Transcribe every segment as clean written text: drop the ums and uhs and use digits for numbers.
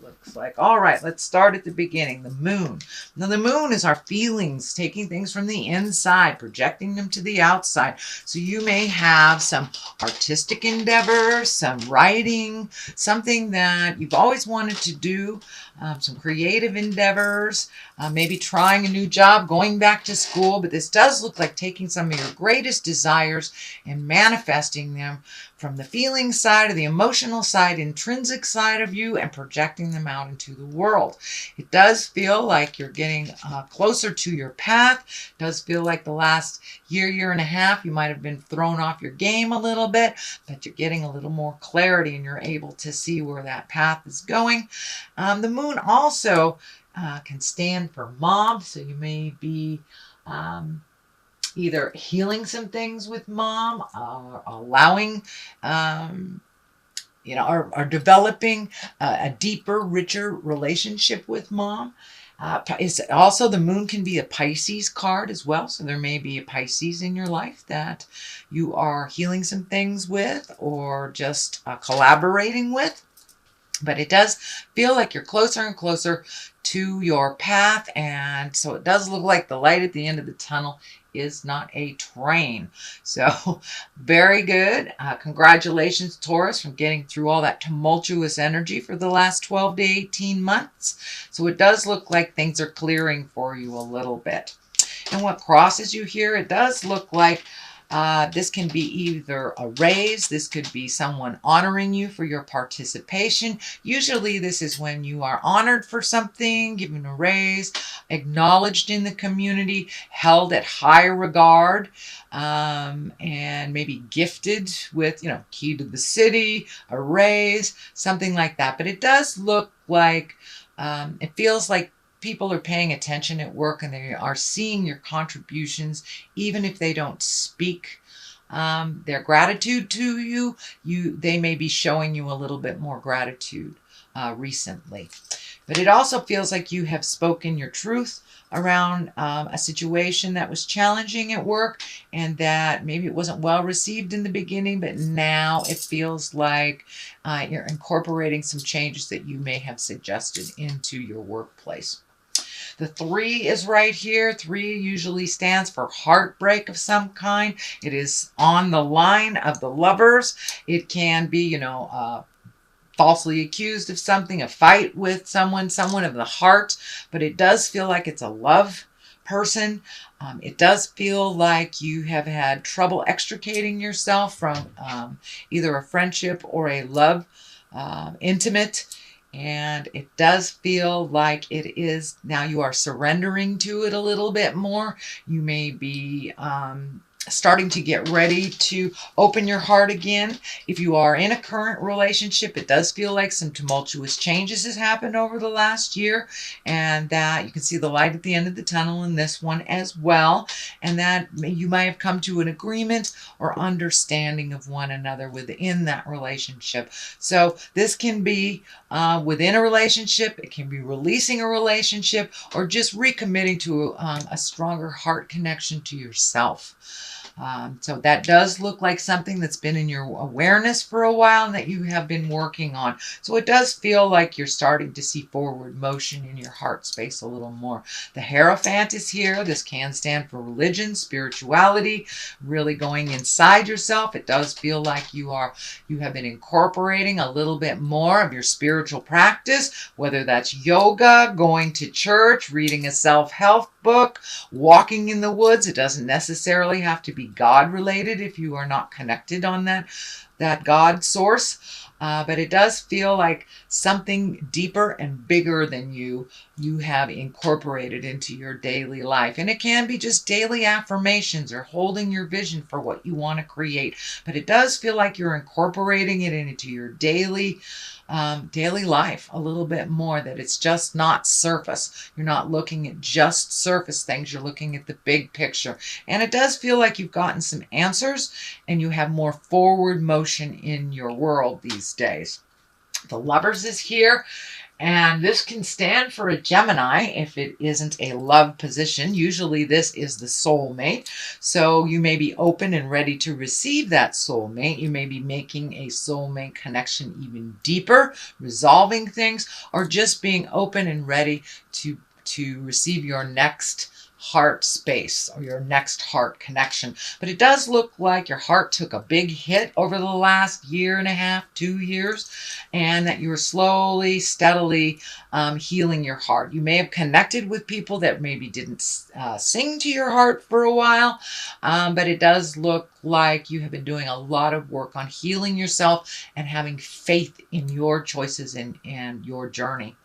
looks like. All right, let's start at the beginning. The moon. Now, the moon is our feelings, taking things from the inside, projecting them to the outside. So you may have some artistic endeavor, some writing, something that you've always wanted to do, some creative endeavors, maybe trying a new job, going back to school. But this does look like taking some of your greatest desires and manifesting them from the feeling side or the emotional side, intrinsic side of you, and projecting them out into the world. It does feel like you're getting closer to your path. It does feel like the last year and a half, you might have been thrown off your game a little bit, but you're getting a little more clarity and you're able to see where that path is going. The moon also can stand for mom, so you may be either healing some things with mom, or allowing, or developing a deeper, richer relationship with mom. Also, the moon can be a Pisces card as well. So there may be a Pisces in your life that you are healing some things with or just collaborating with. But it does feel like you're closer and closer to your path. And so it does look like the light at the end of the tunnel is not a train. So very good. Congratulations, Taurus, from getting through all that tumultuous energy for the last 12 to 18 months. So it does look like things are clearing for you a little bit. And what crosses you here, it does look like this can be either a raise, this could be someone honoring you for your participation. Usually this is when you are honored for something, given a raise, acknowledged in the community, held at high regard, and maybe gifted with, key to the city, a raise, something like that. But it does look like, it feels like people are paying attention at work and they are seeing your contributions, even if they don't speak their gratitude to you. They may be showing you a little bit more gratitude recently. But it also feels like you have spoken your truth around a situation that was challenging at work and that maybe it wasn't well received in the beginning, but now it feels like you're incorporating some changes that you may have suggested into your workplace. The 3 is right here. 3 usually stands for heartbreak of some kind. It is on the line of the lovers. It can be, falsely accused of something, a fight with someone of the heart, but it does feel like it's a love person. It does feel like you have had trouble extricating yourself from either a friendship or a love, intimate. And it does feel like it is now you are surrendering to it a little bit more. You may be starting to get ready to open your heart again. If you are in a current relationship, it does feel like some tumultuous changes has happened over the last year, and that you can see the light at the end of the tunnel in this one as well, and that you might have come to an agreement or understanding of one another within that relationship. So this can be within a relationship, it can be releasing a relationship, or just recommitting to a stronger heart connection to yourself. So that does look like something that's been in your awareness for a while and that you have been working on. So it does feel like you're starting to see forward motion in your heart space a little more. The Hierophant is here. This can stand for religion, spirituality, really going inside yourself. It does feel like you have been incorporating a little bit more of your spiritual practice, whether that's yoga, going to church, reading a self-help book, walking in the woods. It doesn't necessarily have to be God related if you are not connected on that God source. But it does feel like something deeper and bigger than you have incorporated into your daily life. And it can be just daily affirmations or holding your vision for what you want to create. But it does feel like you're incorporating it into your daily life a little bit more, that it's just not surface. You're not looking at just surface things. You're looking at the big picture. And it does feel like you've gotten some answers and you have more forward motion in your world these days. The Lovers is here. And this can stand for a Gemini if it isn't a love position. Usually this is the soulmate. So you may be open and ready to receive that soulmate. You may be making a soulmate connection even deeper, resolving things, or just being open and ready to receive your next heart space or your next heart connection. But it does look like your heart took a big hit over the last year and a half, 2 years, and that you are slowly, steadily healing your heart. You may have connected with people that maybe didn't sing to your heart for a while, but it does look like you have been doing a lot of work on healing yourself and having faith in your choices and your journey.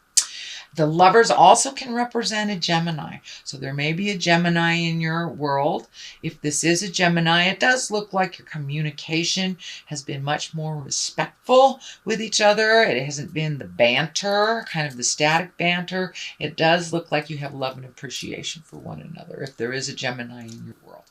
The lovers also can represent a Gemini. So there may be a Gemini in your world. If this is a Gemini, it does look like your communication has been much more respectful with each other. It hasn't been the banter, kind of the static banter. It does look like you have love and appreciation for one another if there is a Gemini in your world.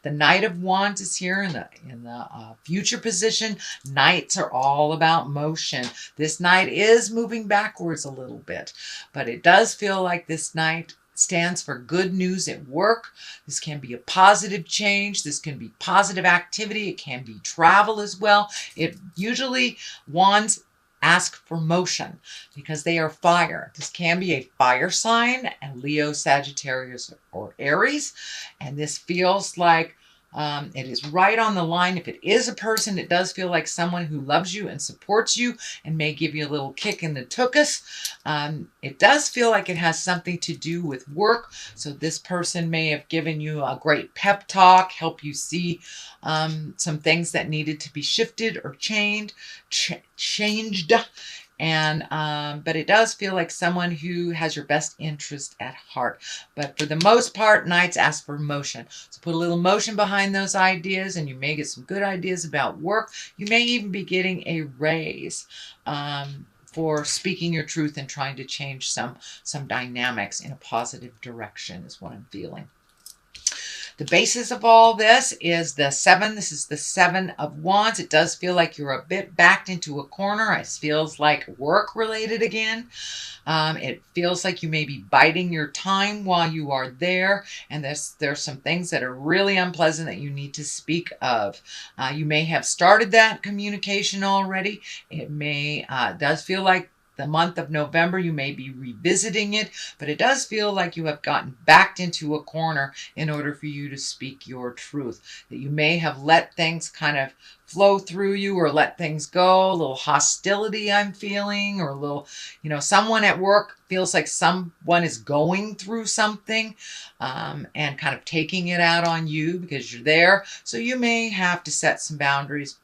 The Knight of Wands is here in the future position. Knights are all about motion. This Knight is moving backwards a little bit, but it does feel like this Knight stands for good news at work. This can be a positive change. This can be positive activity. It can be travel as well. It usually, Wands ask for motion because they are fire. This can be a fire sign, and Leo, Sagittarius, or Aries. And this feels like it is right on the line. If it is a person, it does feel like someone who loves you and supports you and may give you a little kick in the tuchus. It does feel like it has something to do with work. So this person may have given you a great pep talk, help you see some things that needed to be shifted or changed. And but it does feel like someone who has your best interest at heart. But for the most part, Knights ask for motion. So put a little motion behind those ideas, and you may get some good ideas about work. You may even be getting a raise for speaking your truth and trying to change some dynamics in a positive direction is what I'm feeling. The basis of all this is the 7. This is the 7 of Wands. It does feel like you're a bit backed into a corner. It feels like work related again. It feels like you may be biding your time while you are there. And there's some things that are really unpleasant that you need to speak of. You may have started that communication already. It may, does feel like the month of November, you may be revisiting it, but it does feel like you have gotten backed into a corner in order for you to speak your truth. That you may have let things kind of flow through you or let things go. A little hostility I'm feeling, or a little, someone at work feels like someone is going through something and kind of taking it out on you because you're there. So you may have to set some boundaries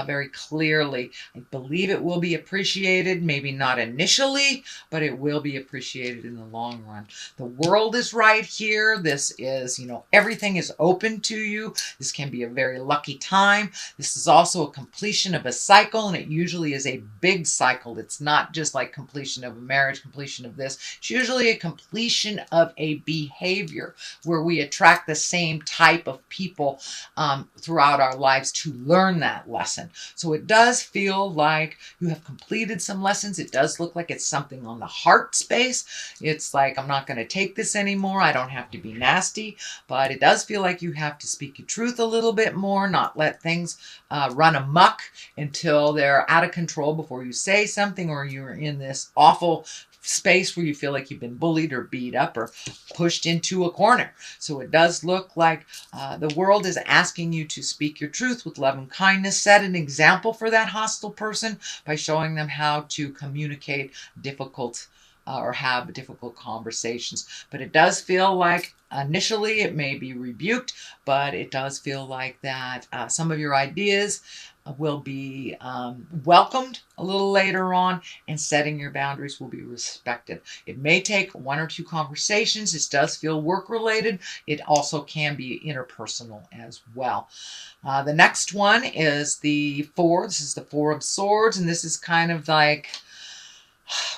very clearly. I believe it will be appreciated, maybe not initially, but it will be appreciated in the long run. The world is right here. This is, everything is open to you. This can be a very lucky time. This is also a completion of a cycle, and it usually is a big cycle. It's not just like completion of a marriage, completion of this. It's usually a completion of a behavior where we attract the same type of people throughout our lives to learn that lesson. So it does feel like you have completed some lessons. It does look like it's something on the heart space. It's like, I'm not going to take this anymore. I don't have to be nasty, but it does feel like you have to speak your truth a little bit more, not let things run amok until they're out of control before you say something, or you're in this awful space where you feel like you've been bullied or beat up or pushed into a corner. So it does look like the world is asking you to speak your truth with love and kindness. Set an example for that hostile person by showing them how to communicate difficult or have difficult conversations. But it does feel like initially it may be rebuked, but it does feel like that some of your ideas will be welcomed a little later on, and setting your boundaries will be respected. It may take 1 or 2 conversations. This does feel work related. It also can be interpersonal as well. The next one is the 4. This is the 4 of Swords, and this is kind of like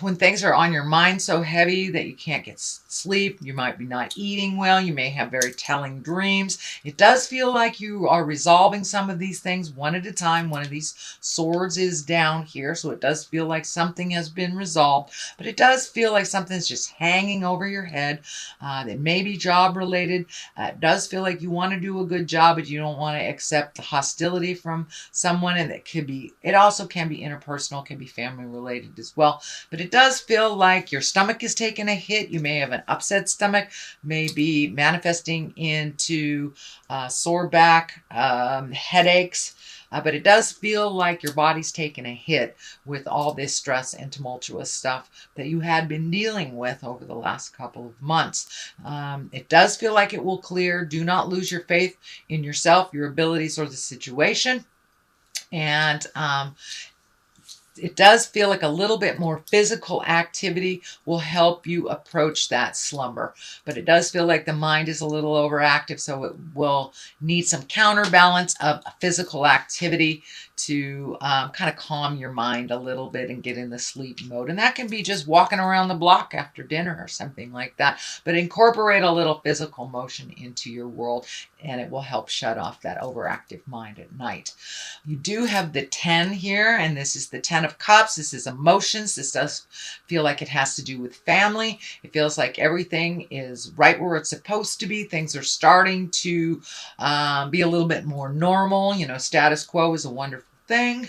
When things are on your mind so heavy that you can't get sleep, you might be not eating well, you may have very telling dreams. It does feel like you are resolving some of these things one at a time. One of these swords is down here, so it does feel like something has been resolved, but it does feel like something's just hanging over your head that may be job related. It does feel like you want to do a good job, but you don't want to accept the hostility from someone, and it also can be interpersonal, can be family related as well. But it does feel like your stomach is taking a hit. You may have an upset stomach, may be manifesting into sore back, headaches. But it does feel like your body's taking a hit with all this stress and tumultuous stuff that you had been dealing with over the last couple of months. It does feel like it will clear. Do not lose your faith in yourself, your abilities, or the situation. And it does feel like a little bit more physical activity will help you approach that slumber. But it does feel like the mind is a little overactive, so it will need some counterbalance of physical activity to kind of calm your mind a little bit and get in the sleep mode. And that can be just walking around the block after dinner or something like that. But incorporate a little physical motion into your world, and it will help shut off that overactive mind at night. You do have the 10 here, and this is the 10 of Cups. This is emotions. This does feel like it has to do with family. It feels like everything is right where it's supposed to be. Things are starting to be a little bit more normal. You know, status quo is a wonderful thing.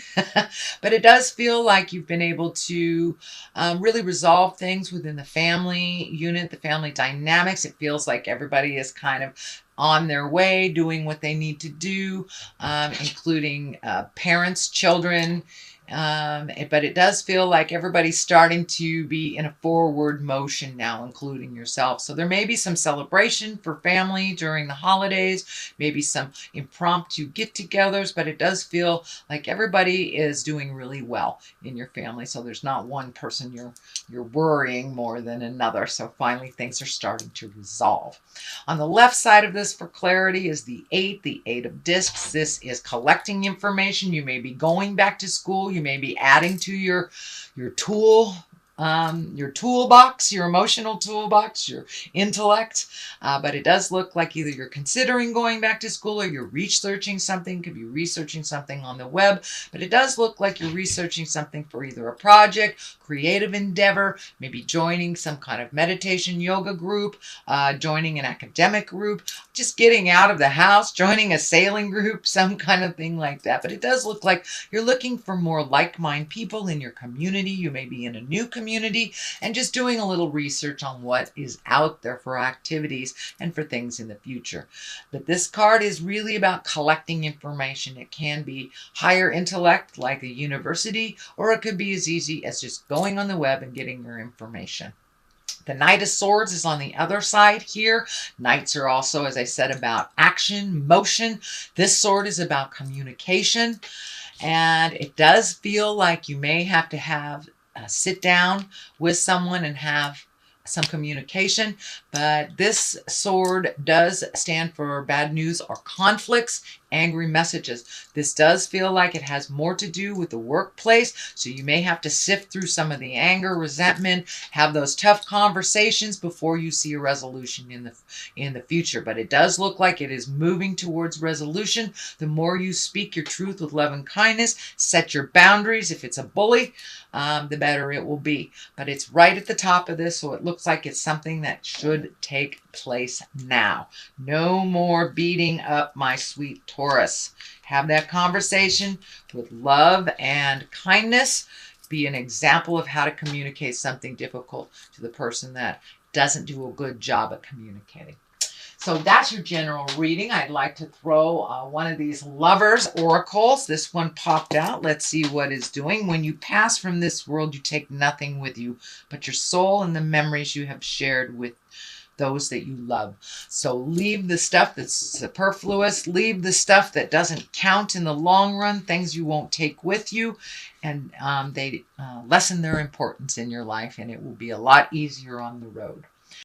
But it does feel like you've been able to really resolve things within the family unit, the family dynamics. It feels like everybody is kind of on their way, doing what they need to do, including parents, children. But it does feel like everybody's starting to be in a forward motion now, including yourself. So there may be some celebration for family during the holidays, maybe some impromptu get-togethers, but it does feel like everybody is doing really well in your family. So there's not one person you're worrying more than another. So finally things are starting to resolve. On the left side of this for clarity is the 8 of discs. This is collecting information. You may be going back to school. You may be adding to your toolbox, your emotional toolbox, your intellect. But it does look like either you're considering going back to school or you're researching something. Could be researching something on the web. But it does look like you're researching something for either a project, creative endeavor, maybe joining some kind of meditation yoga group, joining an academic group, just getting out of the house, joining a sailing group, some kind of thing like that. But it does look like you're looking for more like-minded people in your community. You may be in a new community and just doing a little research on what is out there for activities and for things in the future. But this card is really about collecting information. It can be higher intellect like a university, or it could be as easy as just going on the web and getting your information. The Knight of Swords is on the other side here. Knights are also, as I said, about action, motion. This sword is about communication. And it does feel like you may have to sit down with someone and have some communication, but this sword does stand for bad news or conflicts, angry messages. This does feel like it has more to do with the workplace, so you may have to sift through some of the anger, resentment, have those tough conversations before you see a resolution in the future. But it does look like it is moving towards resolution. The more you speak your truth with love and kindness, set your boundaries. If it's a bully, the better it will be. But it's right at the top of this, so it looks like it's something that should take place now. No more beating up my sweet Taurus. Have that conversation with love and kindness. Be an example of how to communicate something difficult to the person that doesn't do a good job at communicating. So that's your general reading. I'd like to throw one of these lovers oracles. This one popped out. Let's see what it's doing. When you pass from this world, you take nothing with you but your soul and the memories you have shared with those that you love. So leave the stuff that's superfluous. Leave the stuff that doesn't count in the long run, things you won't take with you. And they lessen their importance in your life, and it will be a lot easier on the road.